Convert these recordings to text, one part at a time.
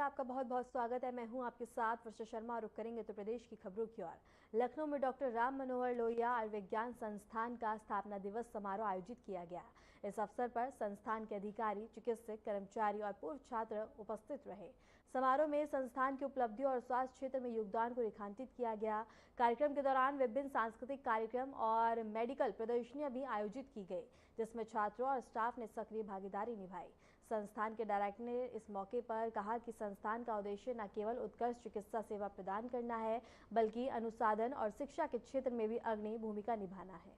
आपका बहुत बहुत स्वागत है। मैं हूं आपके साथ वर्षा शर्मा। रुक करेंगे उत्तर प्रदेश की खबरों की ओर। लखनऊ में डॉक्टर राम मनोहर लोहिया आयुर्विज्ञान संस्थान का स्थापना दिवस समारोह आयोजित किया गया। इस अवसर पर संस्थान के अधिकारी, चिकित्सक, कर्मचारी और पूर्व छात्र उपस्थित रहे। समारोह में संस्थान की उपलब्धियों और स्वास्थ्य क्षेत्र में योगदान को रेखांकित किया गया। कार्यक्रम के दौरान विभिन्न सांस्कृतिक कार्यक्रम और मेडिकल प्रदर्शनियां भी आयोजित की गई, जिसमें छात्रों और स्टाफ ने सक्रिय भागीदारी निभाई। संस्थान के डायरेक्टर ने इस मौके पर कहा कि संस्थान का उद्देश्य न केवल उत्कृष्ट चिकित्सा सेवा प्रदान करना है, बल्कि अनुसंधान और शिक्षा के क्षेत्र में भी अग्रणी भूमिका निभाना है।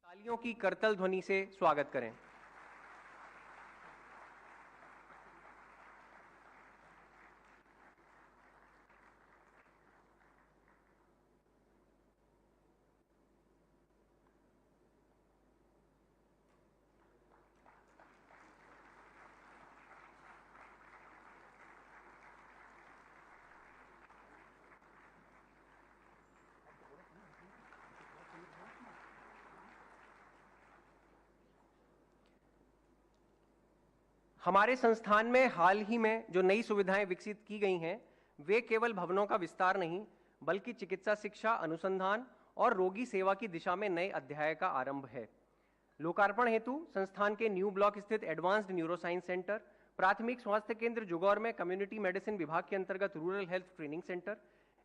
तालियों की करतल ध्वनि से स्वागत करें। हमारे संस्थान में हाल ही में जो नई सुविधाएं विकसित की गई हैं, वे केवल भवनों का विस्तार नहीं, बल्कि चिकित्सा शिक्षा, अनुसंधान और रोगी सेवा की दिशा में नए अध्याय का आरंभ है। लोकार्पण हेतु संस्थान के न्यू ब्लॉक स्थित एडवांस्ड न्यूरोसाइंस सेंटर, प्राथमिक स्वास्थ्य केंद्र जुगौर में कम्युनिटी मेडिसिन विभाग के अंतर्गत rural health training centre,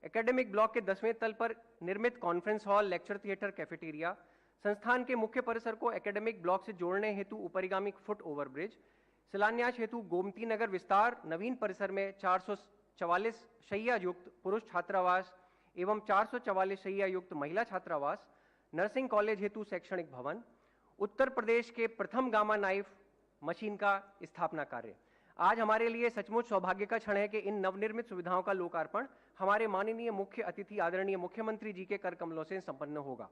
academic block के 10वें तल पर निर्मित conference hall, lecture theatre, cafeteria, संस्थान के मुख्य परिसर को एकेडमिक ब्लॉक से जोड़ने हेतु उपरिगामी फुट ओवरब्रिज, शिलान्यास हेतु गोमती नगर विस्तार नवीन परिसर में 444 शैय्या युक्त पुरुष छात्रावास एवं 444 शैय्या युक्त महिला छात्रावास, नर्सिंग कॉलेज हेतु शैक्षणिक भवन, उत्तर प्रदेश के प्रथम गामा नाइफ मशीन का स्थापना कार्य। आज हमारे लिए सचमुच सौभाग्य का क्षण है कि इन नवनिर्मित सुविधाओं का लोकार्पण हमारे माननीय मुख्य अतिथि आदरणीय मुख्यमंत्री जी के कर कमलों से संपन्न होगा।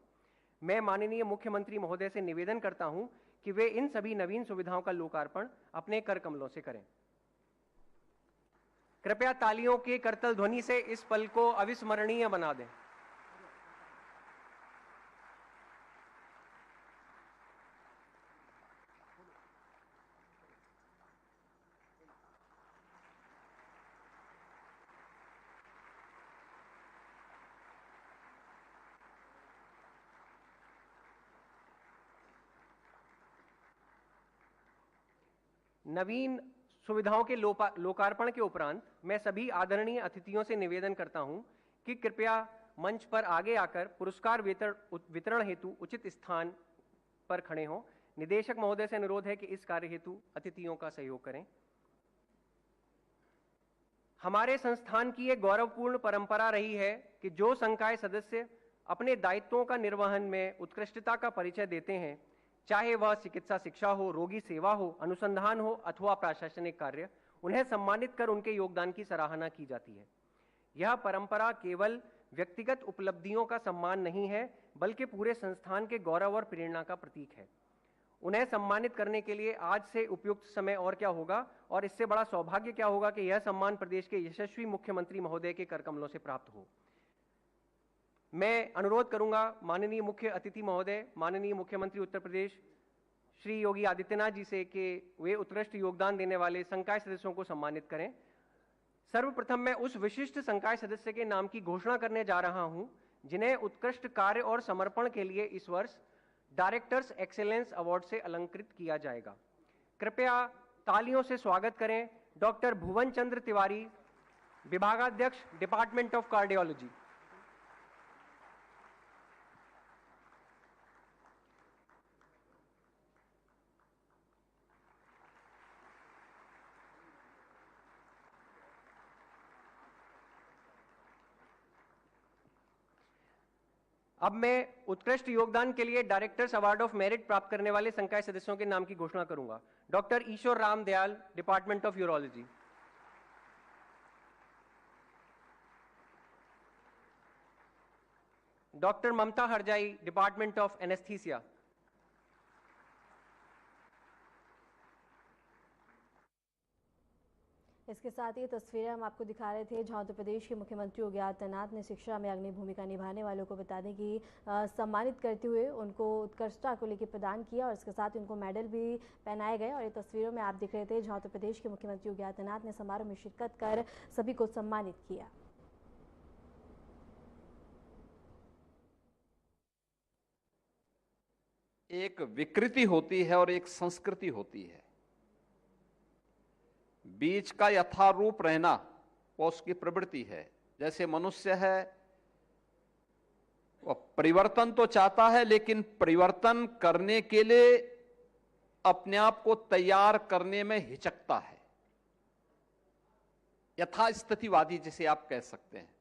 मैं माननीय मुख्यमंत्री महोदय से निवेदन करता हूं कि वे इन सभी नवीन सुविधाओं का लोकार्पण अपने कर कमलों से करें। कृपया तालियों के करतल ध्वनि से इस पल को अविस्मरणीय बना दें। नवीन सुविधाओं के लोकार्पण के उपरांत मैं सभी आदरणीय अतिथियों से निवेदन करता हूं कि कृपया मंच पर आगे आकर पुरस्कार वितरण हेतु उचित स्थान पर खड़े हों। निदेशक महोदय से अनुरोध है कि इस कार्य हेतु अतिथियों का सहयोग करें। हमारे संस्थान की एक गौरवपूर्ण परंपरा रही है कि जो संकाय सदस्य अपने दायित्वों का निर्वहन में उत्कृष्टता का परिचय देते हैं, चाहे वह चिकित्सा शिक्षा हो, रोगी सेवा हो, अनुसंधान हो अथवा प्रशासनिक कार्य, उन्हें सम्मानित कर उनके योगदान की सराहना की जाती है। यह परंपरा केवल व्यक्तिगत उपलब्धियों का सम्मान नहीं है, बल्कि पूरे संस्थान के गौरव और प्रेरणा का प्रतीक है। उन्हें सम्मानित करने के लिए आज से उपयुक्त समय और क्या होगा, और इससे बड़ा सौभाग्य क्या होगा कि यह सम्मान प्रदेश के यशस्वी मुख्यमंत्री महोदय के कर कमलों से प्राप्त हो। मैं अनुरोध करूंगा माननीय मुख्य अतिथि महोदय, माननीय मुख्यमंत्री उत्तर प्रदेश श्री योगी आदित्यनाथ जी से कि वे उत्कृष्ट योगदान देने वाले संकाय सदस्यों को सम्मानित करें। सर्वप्रथम मैं उस विशिष्ट संकाय सदस्य के नाम की घोषणा करने जा रहा हूं जिन्हें उत्कृष्ट कार्य और समर्पण के लिए इस वर्ष डायरेक्टर्स एक्सीलेंस अवार्ड से अलंकृत किया जाएगा। कृपया तालियों से स्वागत करें डॉक्टर भुवन चंद्र तिवारी, विभागाध्यक्ष, डिपार्टमेंट ऑफ कार्डियोलॉजी। अब मैं उत्कृष्ट योगदान के लिए डायरेक्टर्स अवार्ड ऑफ मेरिट प्राप्त करने वाले संकाय सदस्यों के नाम की घोषणा करूंगा। Doctor Ishwar Ram Dayal, department of urology. Doctor Mamta Harjai, department of anaesthesia. इसके साथ ही तस्वीरें हम आपको दिखा रहे थे जहां उत्तर प्रदेश के मुख्यमंत्री योगी आदित्यनाथ ने शिक्षा में अग्रणी भूमिका निभाने वालों को बता दें कि सम्मानित करते हुए उनको उत्कृष्टता को लेकर प्रदान किया और इसके साथ उनको मेडल भी पहनाए गए। और ये तस्वीरों में आप दिख रहे थे जहां उत्तर प्रदेश के मुख्यमंत्री योगी आदित्यनाथ ने समारोह में शिरकत कर सभी को सम्मानित किया। एक विकृति होती है और एक संस्कृति होती है। बीच का यथारूप रहना वो उसकी प्रवृत्ति है। जैसे मनुष्य है वह परिवर्तन तो चाहता है, लेकिन परिवर्तन करने के लिए अपने आप को तैयार करने में हिचकता है। यथास्थितिवादी जिसे आप कह सकते हैं,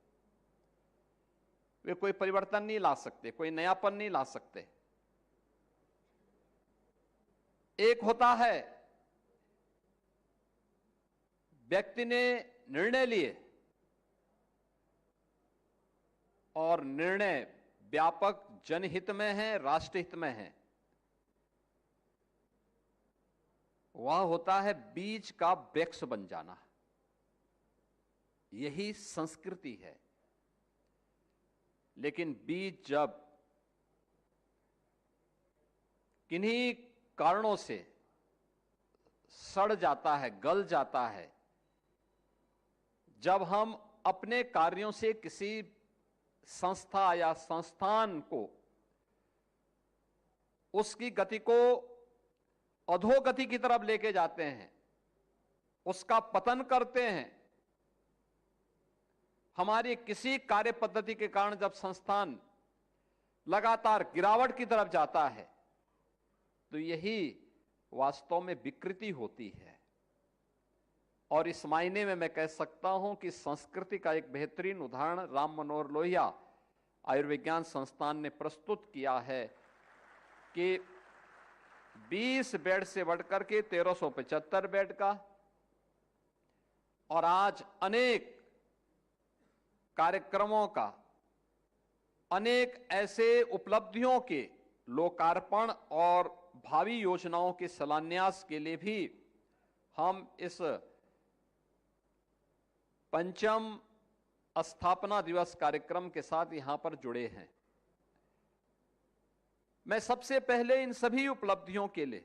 वे कोई परिवर्तन नहीं ला सकते, कोई नयापन नहीं ला सकते। एक होता है व्यक्ति ने निर्णय लिए और निर्णय व्यापक जनहित में है, राष्ट्रहित में है। वह होता है बीज का वृक्ष बन जाना। यही संस्कृति है। लेकिन बीज जब किन्हीं कारणों से सड़ जाता है, गल जाता है, जब हम अपने कार्यों से किसी संस्था या संस्थान को उसकी गति को अधोगति की तरफ लेके जाते हैं, उसका पतन करते हैं, हमारी किसी कार्य पद्धति के कारण जब संस्थान लगातार गिरावट की तरफ जाता है, तो यही वास्तव में विकृति होती है। और इस मायने में मैं कह सकता हूं कि संस्कृति का एक बेहतरीन उदाहरण राम मनोहर लोहिया आयुर्विज्ञान संस्थान ने प्रस्तुत किया है कि 20 बेड से बढ़कर के 1375 बेड का, और आज अनेक कार्यक्रमों का, अनेक ऐसे उपलब्धियों के लोकार्पण और भावी योजनाओं के शिलान्यास के लिए भी हम इस पंचम स्थापना दिवस कार्यक्रम के साथ यहां पर जुड़े हैं। मैं सबसे पहले इन सभी उपलब्धियों के लिए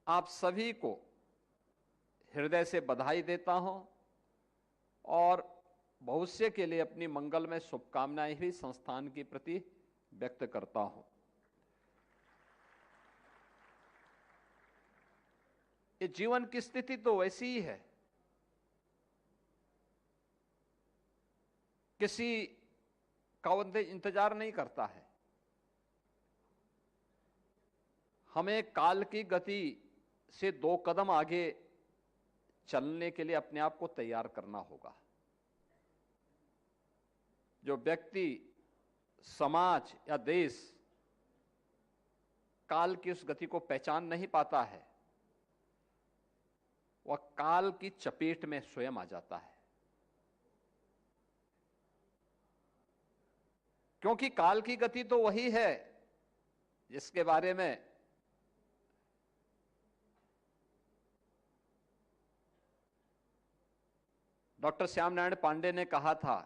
आप सभी को हृदय से बधाई देता हूं और भविष्य के लिए अपनी मंगलमय शुभकामनाएं भी संस्थान के प्रति व्यक्त करता हूं। ये जीवन की स्थिति तो वैसी ही है। किसी का इंतजार नहीं करता है। हमें काल की गति से 2 कदम आगे चलने के लिए अपने आप को तैयार करना होगा। जो व्यक्ति, समाज या देश काल की उस गति को पहचान नहीं पाता है, वह काल की चपेट में स्वयं आ जाता है। क्योंकि काल की गति तो वही है जिसके बारे में डॉक्टर श्याम नारायण पांडे ने कहा था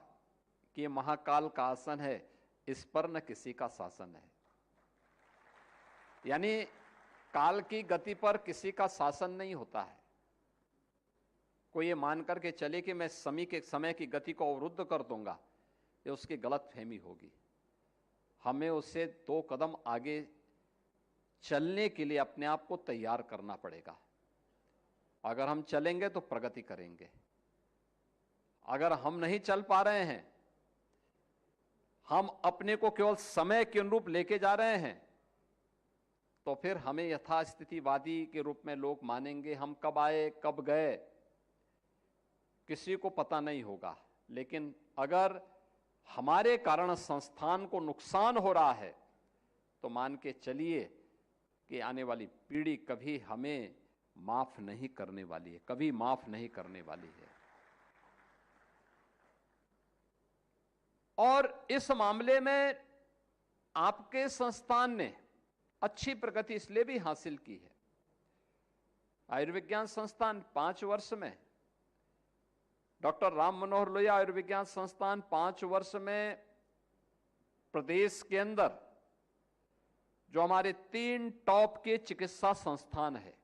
कि महाकाल का आसन है, इस पर न किसी का शासन है। यानी काल की गति पर किसी का शासन नहीं होता है। कोई ये मान करके चले कि मैं समय की गति को अवरुद्ध कर दूंगा, ये उसकी गलतफहमी होगी। हमें उससे 2 कदम आगे चलने के लिए अपने आप को तैयार करना पड़ेगा। अगर हम चलेंगे तो प्रगति करेंगे। अगर हम नहीं चल पा रहे हैं, हम अपने को केवल समय के अनुरूप लेके जा रहे हैं, तो फिर हमें यथास्थितिवादी के रूप में लोग मानेंगे। हम कब आए कब गए किसी को पता नहीं होगा। लेकिन अगर हमारे कारण संस्थान को नुकसान हो रहा है, तो मान के चलिए कि आने वाली पीढ़ी कभी हमें माफ नहीं करने वाली है, कभी माफ नहीं करने वाली है। और इस मामले में आपके संस्थान ने अच्छी प्रगति इसलिए भी हासिल की है। आयुर्विज्ञान संस्थान 5 वर्ष में, डॉक्टर राम मनोहर लोहिया आयुर्विज्ञान संस्थान 5 वर्ष में प्रदेश के अंदर जो हमारे 3 टॉप के चिकित्सा संस्थान है,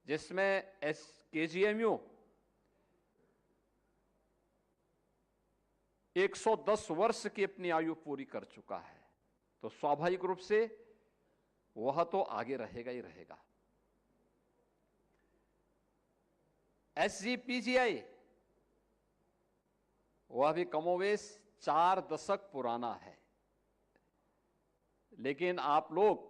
जिसमें KGMU 110 वर्ष की अपनी आयु पूरी कर चुका है, तो स्वाभाविक रूप से वह तो आगे रहेगा ही रहेगा। SGPGI वह भी कमोवेश 4 दशक पुराना है, लेकिन आप लोग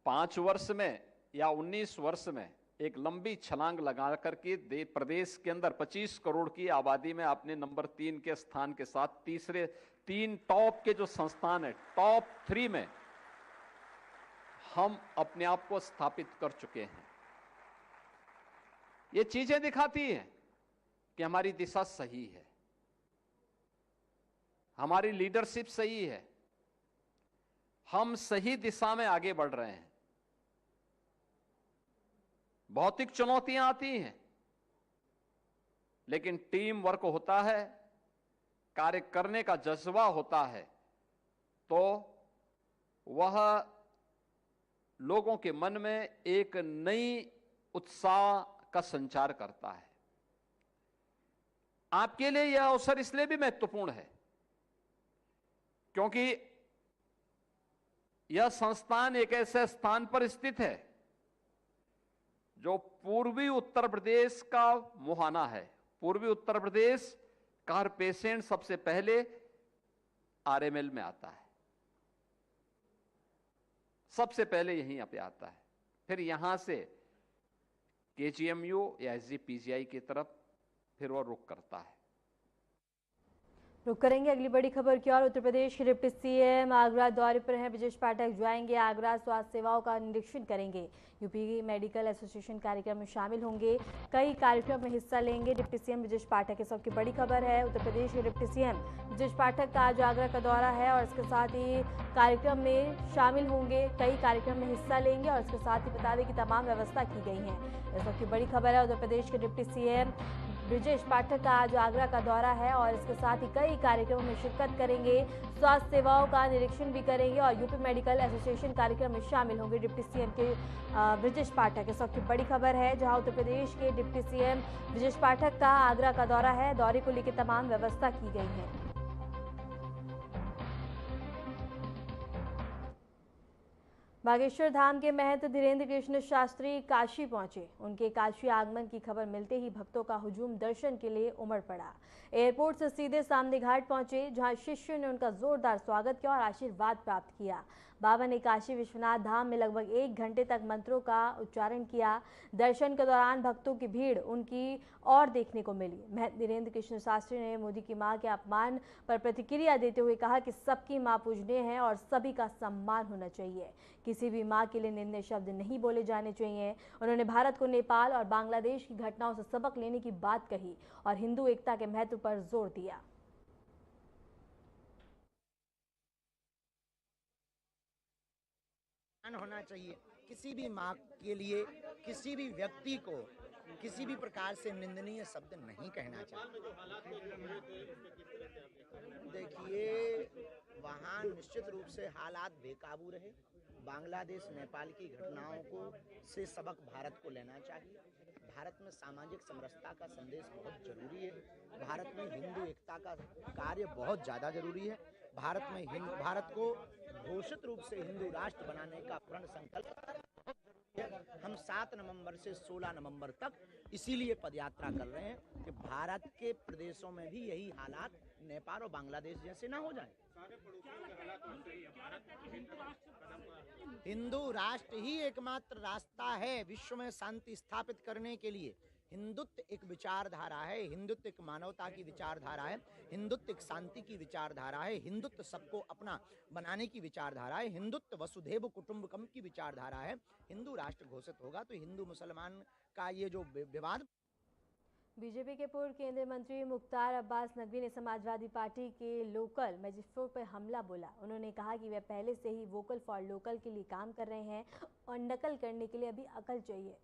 5 वर्ष में या 19 वर्ष में एक लंबी छलांग लगा करके प्रदेश के अंदर 25 करोड़ की आबादी में आपने नंबर 3 के स्थान के साथ तीसरे 3 टॉप के जो संस्थान है, टॉप 3 में हम अपने आप को स्थापित कर चुके हैं। ये चीजें दिखाती हैं कि हमारी दिशा सही है, हमारी लीडरशिप सही है, हम सही दिशा में आगे बढ़ रहे हैं। भौतिक चुनौतियां आती हैं, लेकिन टीम वर्क होता है, कार्य करने का जज्बा होता है, तो वह लोगों के मन में एक नई उत्साह का संचार करता है। आपके लिए यह अवसर इसलिए भी महत्वपूर्ण है क्योंकि यह संस्थान एक ऐसे स्थान पर स्थित है जो पूर्वी उत्तर प्रदेश का मुहाना है। पूर्वी उत्तर प्रदेश का हर पेशेंट सबसे पहले RML में आता है, सबसे पहले यहीं पे आता है, फिर यहां से KGMU या SGPGI की तरफ फिर वो रुख करता है। रुक करेंगे अगली बड़ी खबर की ओर। उत्तर प्रदेश के डिप्टी CM आगरा दौरे पर हैं। ब्रजेश पाठक जाएंगे आगरा, स्वास्थ्य सेवाओं का निरीक्षण करेंगे। यूपी मेडिकल एसोसिएशन कार्यक्रम में शामिल होंगे, कई कार्यक्रम में हिस्सा लेंगे डिप्टी CM ब्रजेश पाठक। इस वक्त की बड़ी खबर है, उत्तर प्रदेश के डिप्टी CM ब्रजेश पाठक का आज आगरा का दौरा है और इसके साथ ही कार्यक्रम में शामिल होंगे, कई कार्यक्रम में हिस्सा लेंगे और इसके साथ ही बता दें कि तमाम व्यवस्था की गई है। इस वक्त की बड़ी खबर है, उत्तर प्रदेश के डिप्टी CM ब्रजेश पाठक का आज आगरा का दौरा है और इसके साथ ही कई कार्यक्रमों में शिरकत करेंगे, स्वास्थ्य सेवाओं का निरीक्षण भी करेंगे और यूपी मेडिकल एसोसिएशन कार्यक्रम में शामिल होंगे डिप्टी CM के ब्रजेश पाठक। इस वक्त की बड़ी खबर है, जहां उत्तर प्रदेश के डिप्टी CM ब्रजेश पाठक का आगरा का दौरा है, दौरे को लेकर तमाम व्यवस्था की गई है। बागेश्वर धाम के महंत धीरेन्द्र कृष्ण शास्त्री काशी पहुंचे। उनके काशी आगमन की खबर मिलते ही भक्तों का हुजूम दर्शन के लिए उमड़ पड़ा। एयरपोर्ट से सीधे सामने घाट पहुंचे, जहां शिष्यों ने उनका जोरदार स्वागत किया और आशीर्वाद प्राप्त किया। बाबा ने काशी विश्वनाथ धाम में लगभग 1 घंटे तक मंत्रों का उच्चारण किया। दर्शन के दौरान भक्तों की भीड़ उनकी और देखने को मिली। महंत धीरेन्द्र कृष्ण शास्त्री ने मोदी की मां के अपमान पर प्रतिक्रिया देते हुए कहा कि सबकी मां पूजनीय है और सभी का सम्मान होना चाहिए, किसी भी मां के लिए निंदनीय शब्द नहीं बोले जाने चाहिए। उन्होंने भारत को नेपाल और बांग्लादेश की घटनाओं से सबक लेने की बात कही और हिंदू एकता के महत्व पर जोर दिया। होना चाहिए, किसी भी माँ के लिए किसी भी व्यक्ति को किसी भी प्रकार से निंदनीय शब्द नहीं कहना चाहिए। देखिए, वहाँ निश्चित रूप से हालात बेकाबू रहे। बांग्लादेश नेपाल की घटनाओं को से सबक भारत को लेना चाहिए। भारत में सामाजिक समरसता का संदेश बहुत जरूरी है। भारत में हिंदू एकता का कार्य बहुत ज़्यादा जरूरी है। भारत को घोषित रूप से हिंदू राष्ट्र बनाने का प्रण संकल्प हम 7 नवंबर से 16 नवंबर तक इसीलिए पदयात्रा कर रहे हैं कि भारत के प्रदेशों में भी यही हालात नेपाल और बांग्लादेश जैसे ना हो जाए। हिंदू राष्ट्र ही एकमात्र रास्ता है विश्व में शांति स्थापित करने के लिए। हिंदुत्व एक विचारधारा है, हिंदुत्व एक मानवता की विचारधारा है, हिंदुत्व एक शांति की विचारधारा है, हिंदुत्व सबको अपना बनाने की विचारधारा है, हिंदुत्व वसुधैव कुटुंबकम की विचारधारा है। हिंदू राष्ट्र घोषित होगा तो हिंदू मुसलमान का ये जो विवाद बीजेपी के पूर्व केंद्रीय मंत्री मुख्तार अब्बास नकवी ने समाजवादी पार्टी के लोकल मैजिस्ट्रेट पर हमला बोला। उन्होंने कहा कि वे पहले से ही वोकल फॉर लोकल के लिए काम कर रहे हैं और नकल करने के लिए अभी अकल चाहिए।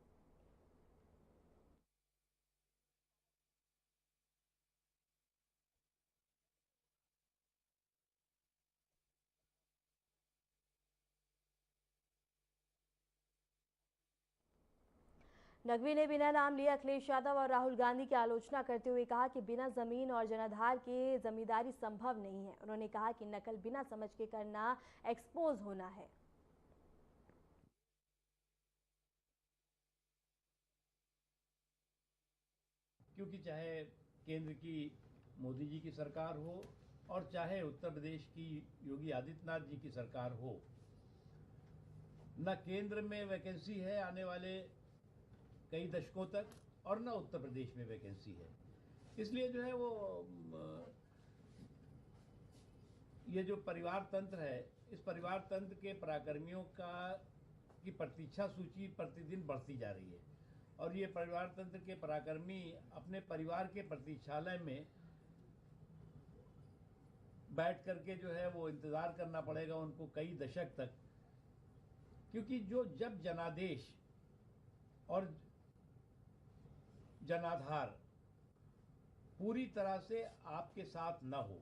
नकवी ने बिना नाम लिए अखिलेश यादव और राहुल गांधी की आलोचना करते हुए कहा कि बिना जमीन और जनाधार के जमींदारी संभव नहीं है। उन्होंने कहा कि नकल बिना समझ के करना एक्सपोज होना है। क्योंकि चाहे केंद्र की मोदी जी की सरकार हो और चाहे उत्तर प्रदेश की योगी आदित्यनाथ जी की सरकार हो, न केंद्र में वैकेंसी है आने वाले कई दशकों तक और न उत्तर प्रदेश में वैकेंसी है। इसलिए जो है वो ये जो परिवार तंत्र है, इस परिवार तंत्र के पराक्रमियों की प्रतीक्षा सूची प्रतिदिन बढ़ती जा रही है और ये परिवार तंत्र के पराक्रमी अपने परिवार के प्रतीक्षालय में बैठ करके जो है वो इंतजार करना पड़ेगा उनको कई दशक तक, क्योंकि जब जनादेश और जनाधार पूरी तरह से आपके साथ न हो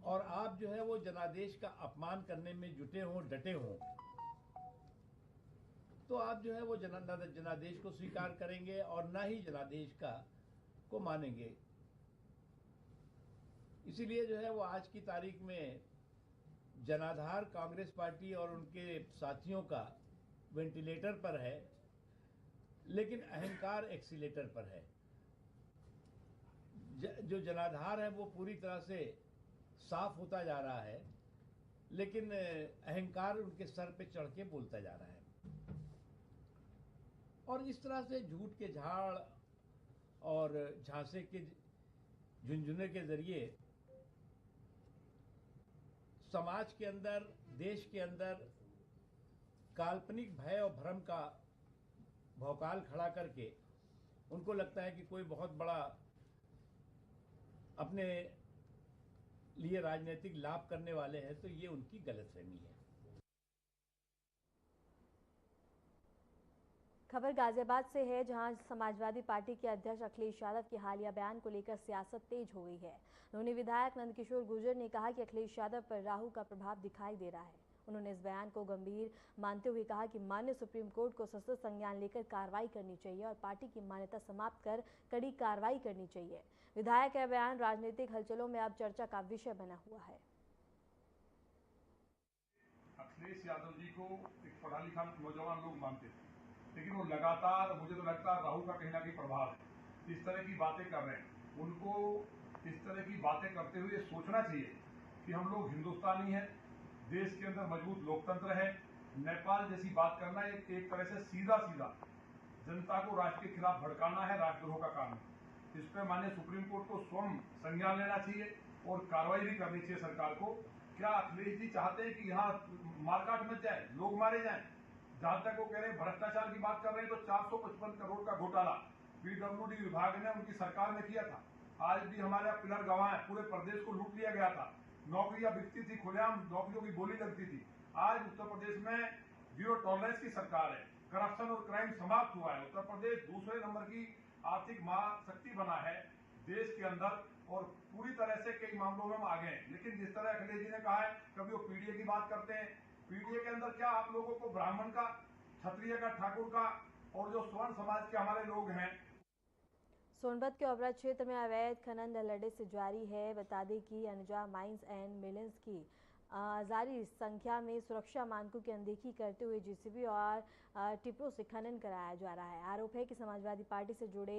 और आप जो है वो जनादेश का अपमान करने में जुटे हों, डटे हों, तो आप जो है वो जनादेश को स्वीकार करेंगे और ना ही जनादेश को मानेंगे। इसीलिए जो है वो आज की तारीख में जनाधार कांग्रेस पार्टी और उनके साथियों का वेंटिलेटर पर है, लेकिन अहंकार एक्सीलेटर पर है। जो जनाधार है वो पूरी तरह से साफ होता जा रहा है, लेकिन अहंकार उनके सर पे चढ़ के बोलता जा रहा है और इस तरह से झूठ के झाड़ और झांसे के झुंझुने के जरिए समाज के अंदर, देश के अंदर काल्पनिक भय और भ्रम का भौकाल खड़ा करके उनको लगता है कि कोई बहुत बड़ा अपने लिए राजनीतिक लाभ करने वाले हैं, तो ये उनकी गलतफहमी है। खबर गाजियाबाद से है, जहां समाजवादी पार्टी के अध्यक्ष अखिलेश यादव के हालिया बयान को लेकर सियासत तेज हो गई है। उन्होंने विधायक नंदकिशोर गुर्जर ने कहा कि अखिलेश यादव पर राहु का प्रभाव दिखाई दे रहा है। उन्होंने इस बयान को गंभीर मानते हुए कहा कि माननीय सुप्रीम कोर्ट को सशक्त संज्ञान लेकर कार्रवाई करनी चाहिए और पार्टी की मान्यता समाप्त कर कड़ी कार्रवाई करनी चाहिए। विधायक का बयान राजनीतिक हलचलों में अब चर्चा का विषय बना हुआ है। अखिलेश यादव जी को एक पढ़ा लिखा नौजवान लोग मानते थे, लेकिन वो लगातार, मुझे तो लगता है राहुल का कहीं ना कहीं प्रभाव है, इस तरह की बातें कर रहे हैं। उनको इस तरह की बातें करते हुए सोचना चाहिए कि हम लोग हिंदुस्तानी हैं, देश के अंदर मजबूत लोकतंत्र है। नेपाल जैसी बात करना एक तरह से सीधा जनता को राष्ट्र के खिलाफ भड़काना है, राष्ट्रद्रोह का काम है। इस पर माननीय सुप्रीम कोर्ट को स्वयं संज्ञान लेना चाहिए और कार्रवाई भी करनी चाहिए सरकार को। क्या अखिलेश जी चाहते हैं कि यहाँ मारकाट मच जाए, लोग मारे जाएं? जहां तक वो कह रहे हैं भ्रष्टाचार की बात कर रहे हैं, तो 455 करोड़ का घोटाला पीडब्ल्यूडी विभाग ने उनकी सरकार में किया था। आज भी हमारे यहाँ पिलर गवाह है, पूरे प्रदेश को लूट लिया गया था, नौकरियां बिकती थी, खुलेआम नौकरियों की बोली लगती थी। आज उत्तर प्रदेश में जीरो टॉलरेंस की सरकार है, करप्शन और क्राइम समाप्त हुआ है। उत्तर प्रदेश दूसरे नंबर की आर्थिक महाशक्ति बना है देश के अंदर और पूरी तरह से कई मामलों में हम आगे हैं। लेकिन जिस तरह अखिलेश जी ने कहा है, कभी वो पीडीए की बात करते हैं, पीडीए के अंदर क्या आप लोगों को ब्राह्मण का, क्षत्रिय का, ठाकुर का और जो स्वर्ण समाज के हमारे लोग हैं। सोनभद्र के ओबरा क्षेत्र में अवैध खनन धड़ल्ले से जारी है। बता दें कि अनुजा माइंस एंड मिलन्स की जारी संख्या में सुरक्षा मानकों की अनदेखी करते हुए जेसीबी और टिप्परों से खनन कराया जा रहा है। आरोप है कि समाजवादी पार्टी से जुड़े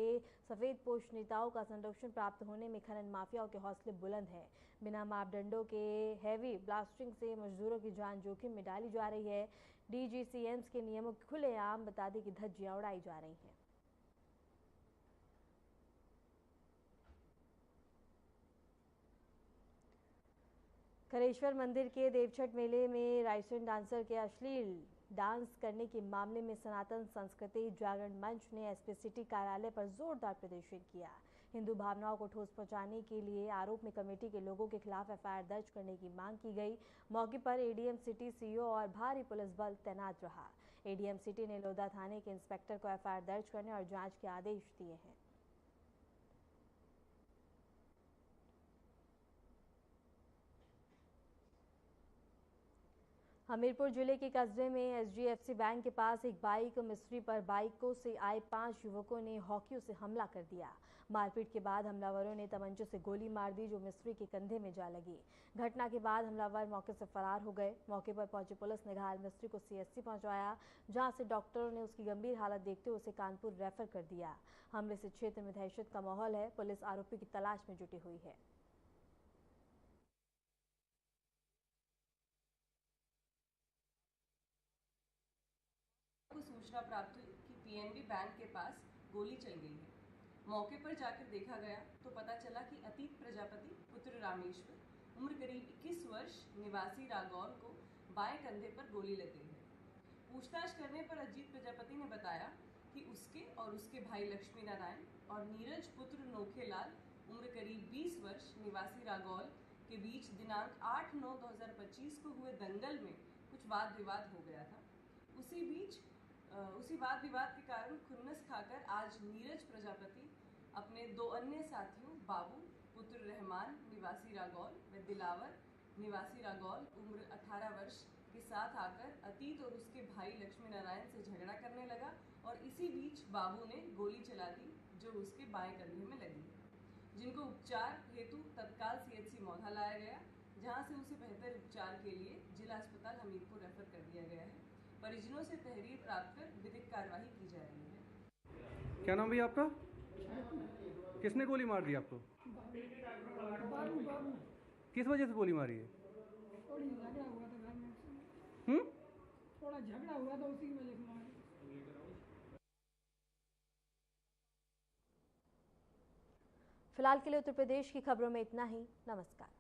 सफेद पोश नेताओं का संरक्षण प्राप्त होने में खनन माफियाओं के हौसले बुलंद हैं। बिना मापदंडों के हैवी ब्लास्टिंग से मजदूरों की जान जोखिम में डाली जा रही है। डीजीसीएम्स के नियमों की खुलेआम बता दें कि धज्जियां उड़ाई जा रही हैं। खरेश्वर मंदिर के देवछठ मेले में राइसन डांसर के अश्लील डांस करने के मामले में सनातन संस्कृति जागरण मंच ने एसपी सिटी कार्यालय पर जोरदार प्रदर्शन किया। हिंदू भावनाओं को ठोस पहुंचाने के लिए आरोप में कमेटी के लोगों के खिलाफ एफआईआर दर्ज करने की मांग की गई। मौके पर एडीएम सिटी सीओ और भारी पुलिस बल तैनात रहा। एडीएम सिटी ने लोधा थाने के इंस्पेक्टर को एफआईआर दर्ज करने और जांच के आदेश दिए हैं। हमीरपुर जिले के कस्बे में एचडीएफसी बैंक के पास एक बाइक मिस्त्री पर बाइकों से आए 5 युवकों ने हॉकियों से हमला कर दिया। मारपीट के बाद हमलावरों ने तमंचे से गोली मार दी जो मिस्त्री के कंधे में जा लगी। घटना के बाद हमलावर मौके से फरार हो गए। मौके पर पहुंची पुलिस ने घायल मिस्त्री को सीएससी पहुंचाया, जहां से डॉक्टरों ने उसकी गंभीर हालत देखते हुए उसे कानपुर रेफर कर दिया। हमले से क्षेत्र में दहशत का माहौल है। पुलिस आरोपी की तलाश में जुटी हुई है। सूचना प्राप्त हुई कि पीएनबी बैंक के पास गोली चल गई है। मौके पर जाकर देखा गया तो पता चला कि अतीत प्रजापति पुत्र रामेश्वर उम्र करीब 21 वर्ष निवासी रागौर को बाएं कंधे पर गोली लग गई है। पूछताछ करने पर अजीत प्रजापति ने बताया कि उसके और उसके भाई लक्ष्मी नारायण और नीरज पुत्र नोखेलाल उम्र करीब 20 वर्ष निवासी रागौर के बीच दिनांक 8/9/2025 को हुए दंगल में कुछ वाद विवाद हो गया था। उसी वाद विवाद के कारण खुन्नस खाकर आज नीरज प्रजापति अपने 2 अन्य साथियों बाबू पुत्र रहमान निवासी रागौर व दिलावर निवासी रागौर उम्र 18 वर्ष के साथ आकर अतीत और उसके भाई लक्ष्मी नारायण से झगड़ा करने लगा और इसी बीच बाबू ने गोली चला दी जो उसके बाएं कंधे में लगी, जिनको उपचार हेतु तत्काल सीएचसी मौधा लाया गया, जहां से उसे बेहतर उपचार के लिए जिला अस्पताल हमीरपुर रेफर कर दिया गया है। परिजनों से तहरीर प्राप्त कर विधिक कार्यवाही की जा रही है। क्या नाम भैया आपका? किसने गोली मार दी आपको? बाबू। किस वजह से गोली मारी है? थोड़ी झगड़ा हुआ था घर में। थोड़ा झगड़ा हुआ था उसी की वजह से मारी। फिलहाल के लिए उत्तर प्रदेश की खबरों में इतना ही। नमस्कार।